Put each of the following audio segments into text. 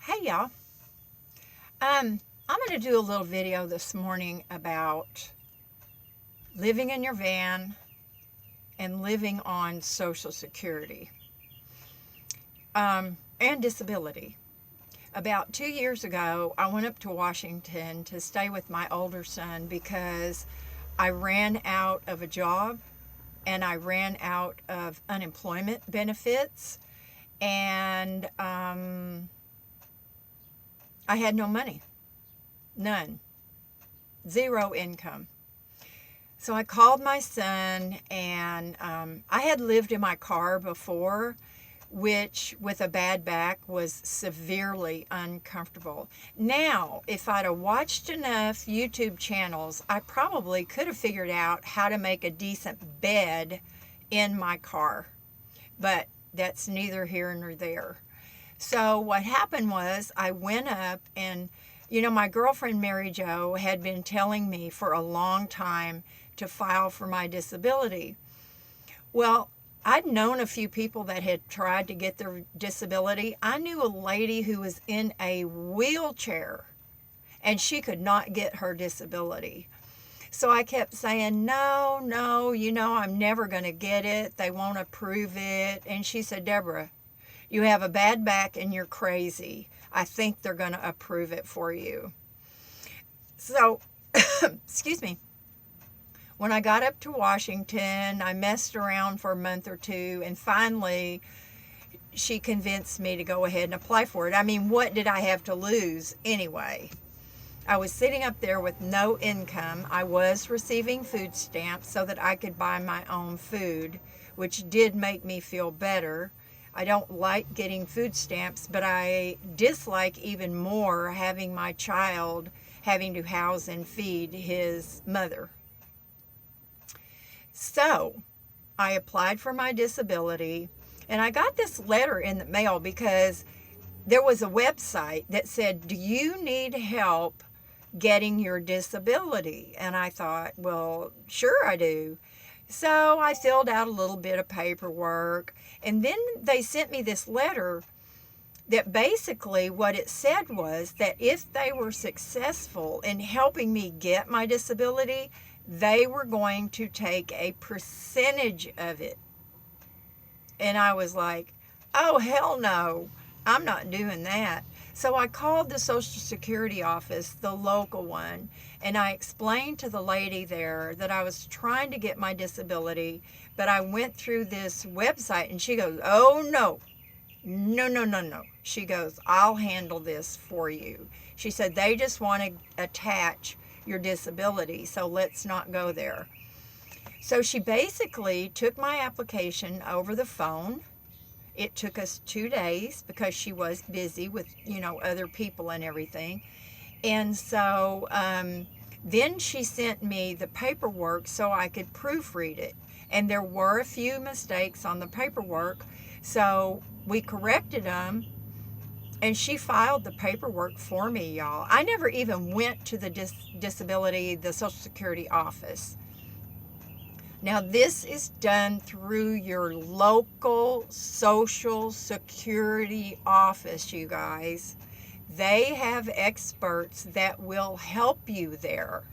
Hey y'all. I'm going to do a little video this morning about living in your van and living on Social Security and disability. About 2 years ago, I went up to Washington to stay with my older son because I ran out of a job and I ran out of unemployment benefits, and I had no money. None. Zero income. So I called my son, and I had lived in my car before, which with a bad back was severely uncomfortable. Now, if I'd have watched enough YouTube channels, I probably could have figured out how to make a decent bed in my car. But that's neither here nor there. So what happened was I went up and, my girlfriend Mary Jo had been telling me for a long time to file for my disability. Well, I'd known a few people that had tried to get their disability. I knew a lady who was in a wheelchair and she could not get her disability. So I kept saying, no, I'm never going to get it. They won't approve it. And she said, Deborah, you have a bad back and you're crazy. I think they're going to approve it for you. So, excuse me. When I got up to Washington, I messed around for a month or two, and finally she convinced me to go ahead and apply for it. I mean, what did I have to lose anyway? I was sitting up there with no income. I was receiving food stamps so that I could buy my own food, which did make me feel better. I don't like getting food stamps, but I dislike even more having my child having to house and feed his mother. So I applied for my disability, and I got this letter in the mail because there was a website that said, do you need help getting your disability? And I thought, well, sure I do. So I filled out a little bit of paperwork, and then they sent me this letter that basically what it said was that if they were successful in helping me get my disability, they were going to take a percentage of it. And I was like, oh, hell no, I'm not doing that. So I called the Social Security office, the local one, and I explained to the lady there that I was trying to get my disability, but I went through this website, and she goes, oh, no. She goes, I'll handle this for you. She said, they just want to attach your disability, so let's not go there. So she basically took my application over the phone. It took us 2 days because she was busy with, other people and everything. And so then she sent me the paperwork so I could proofread it. And there were a few mistakes on the paperwork, so we corrected them. And she filed the paperwork for me, y'all. I never even went to the the Social Security office. Now, this is done through your local Social Security office, you guys. They have experts that will help you there.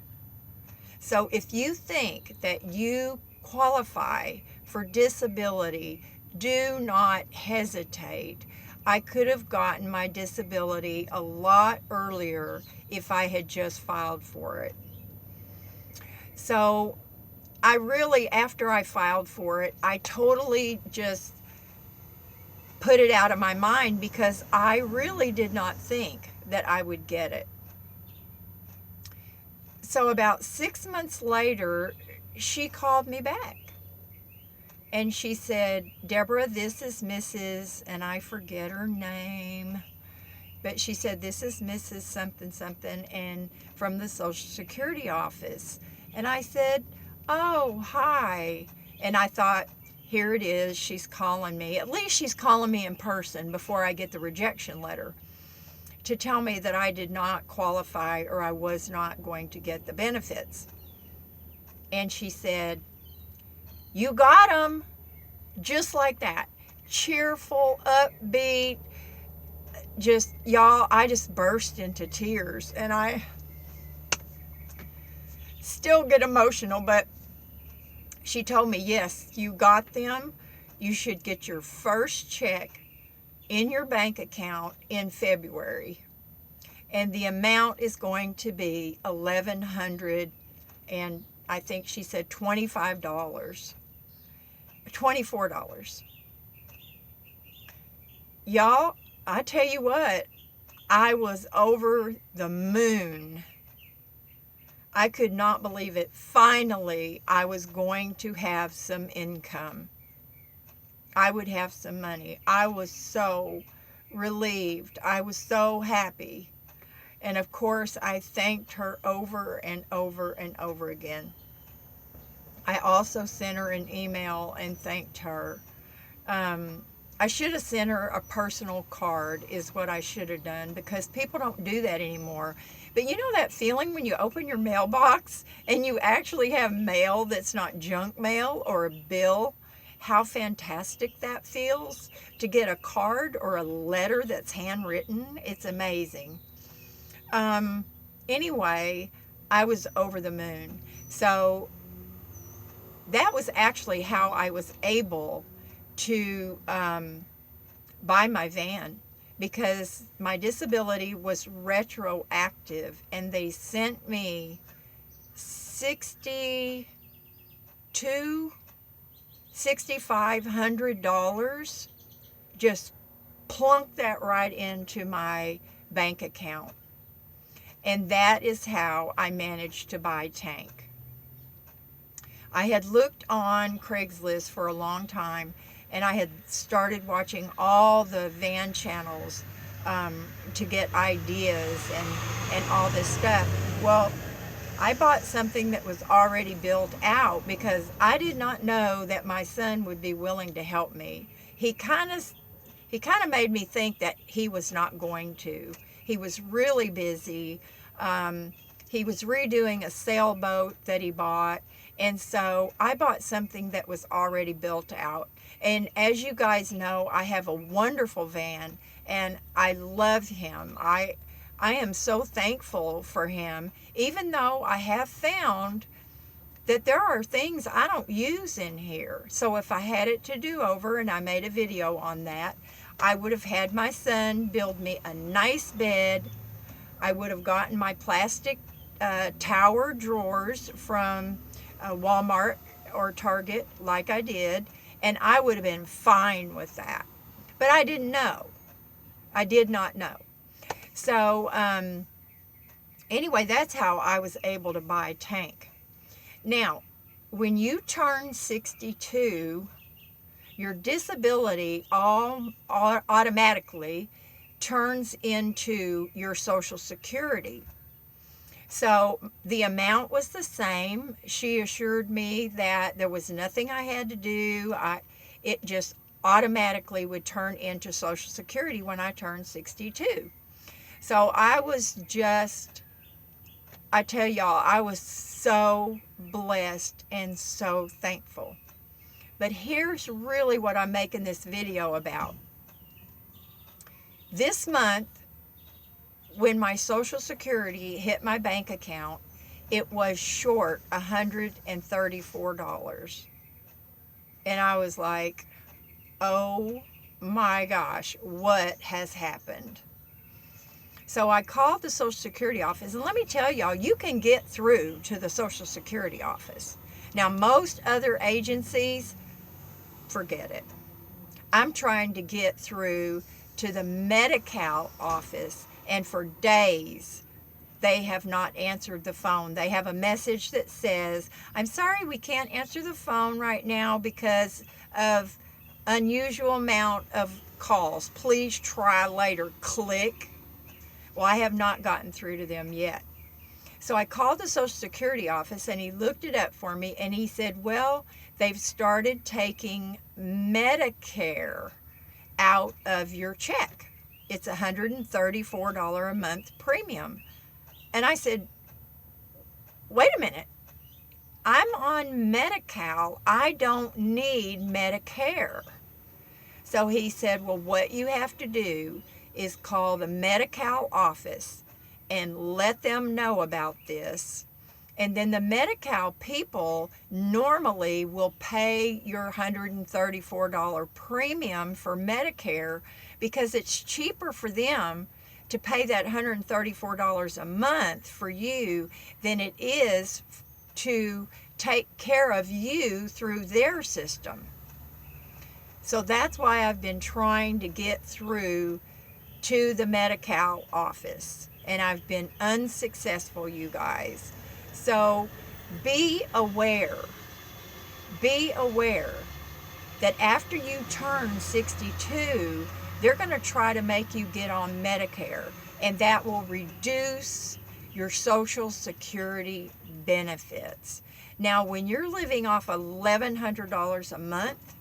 So if you think that you qualify for disability, do not hesitate. I could have gotten my disability a lot earlier if I had just filed for it. So I really, after I filed for it, I totally just put it out of my mind because I really did not think that I would get it. So about 6 months later, she called me back. And she said, Deborah, this is Mrs., and I forget her name, but she said, this is Mrs. something, and from the Social Security office. And I said, oh, hi. And I thought, here it is, she's calling me. At least she's calling me in person before I get the rejection letter to tell me that I did not qualify or I was not going to get the benefits. And she said, you got them. Just like that. Cheerful, upbeat, just, y'all, I just burst into tears, and I still get emotional, but she told me, yes, you got them. You should get your first check in your bank account in February. And the amount is going to be $1,100, and I think she said $25. $24. Y'all, I tell you what, I was over the moon. I could not believe it. Finally, I was going to have some income. I would have some money. I was so relieved. I was so happy. And of course, I thanked her over and over and over again. I also sent her an email and thanked her. I should have sent her a personal card is what I should have done, because people don't do that anymore. But you know that feeling when you open your mailbox and you actually have mail that's not junk mail or a bill? How fantastic that feels to get a card or a letter that's handwritten. It's amazing. Anyway, I was over the moon. So that was actually how I was able to buy my van, because my disability was retroactive, and they sent me $6,500, just plunk that right into my bank account. And that is how I managed to buy Tank. I had looked on Craigslist for a long time, and I had started watching all the van channels to get ideas and all this stuff. Well, I bought something that was already built out because I did not know that my son would be willing to help me. He kind of made me think that he was not going to. He was really busy. He was redoing a sailboat that he bought. And so I bought something that was already built out. And as you guys know, I have a wonderful van, and I love him. I am so thankful for him, even though I have found that there are things I don't use in here. So if I had it to do over, and I made a video on that, I would have had my son build me a nice bed. I would have gotten my plastic tower drawers from Walmart or Target like I did, and I would have been fine with that. But I didn't know. I did not know. So anyway, that's how I was able to buy Tank. Now, when you turn 62, your disability automatically turns into your Social Security. So the amount was the same. She assured me that there was nothing I had to do. It just automatically would turn into Social Security when I turned 62. So I tell y'all, I was so blessed and so thankful. But here's really what I'm making this video about. This month, when my Social Security hit my bank account, it was short $134. And I was like, oh my gosh, what has happened? So I called the Social Security office, and let me tell y'all, you can get through to the Social Security office. Now, most other agencies, forget it. I'm trying to get through to the Medicare office, and for days they have not answered the phone. They have a message that says, I'm sorry, we can't answer the phone right now because of unusual amount of calls. Please try later. Click. Well, I have not gotten through to them yet. So I called the Social Security office, and he looked it up for me, and he said, well, they've started taking Medicare out of your check. It's $134 a month premium. And I said, wait a minute. I'm on Medi-Cal. I don't need Medicare. So he said, well, what you have to do is call the Medi-Cal office and let them know about this. And then the Medi-Cal people normally will pay your $134 premium for Medicare because it's cheaper for them to pay that $134 a month for you than it is to take care of you through their system. So that's why I've been trying to get through to the Medi-Cal office, and I've been unsuccessful, you guys. So be aware that after you turn 62, they're going to try to make you get on Medicare, and that will reduce your Social Security benefits. Now, when you're living off $1,100 a month,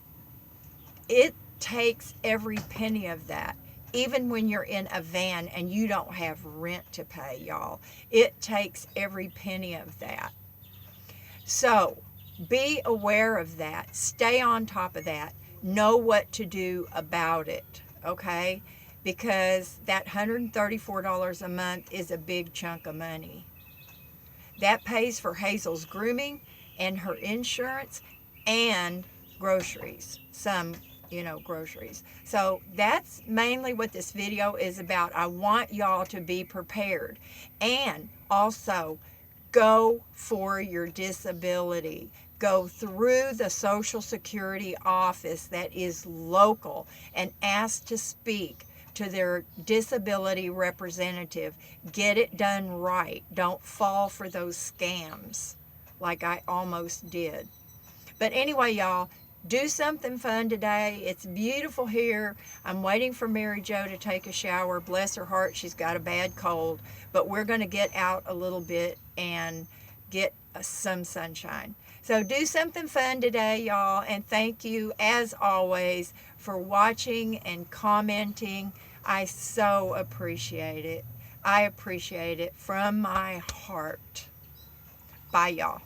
it takes every penny of that. Even when you're in a van and you don't have rent to pay, y'all, it takes every penny of that. So be aware of that. Stay on top of that. Know what to do about it, okay? Because that $134 a month is a big chunk of money. That pays for Hazel's grooming and her insurance and groceries, some groceries. So that's mainly what this video is about. I want y'all to be prepared. And also, go for your disability. Go through the Social Security office that is local and ask to speak to their disability representative. Get it done right. Don't fall for those scams like I almost did. But anyway, y'all, do something fun today. It's beautiful here. I'm waiting for Mary Jo to take a shower. Bless her heart, she's got a bad cold. But we're going to get out a little bit and get some sunshine. So do something fun today, y'all. And thank you, as always, for watching and commenting. I so appreciate it. I appreciate it from my heart. Bye, y'all.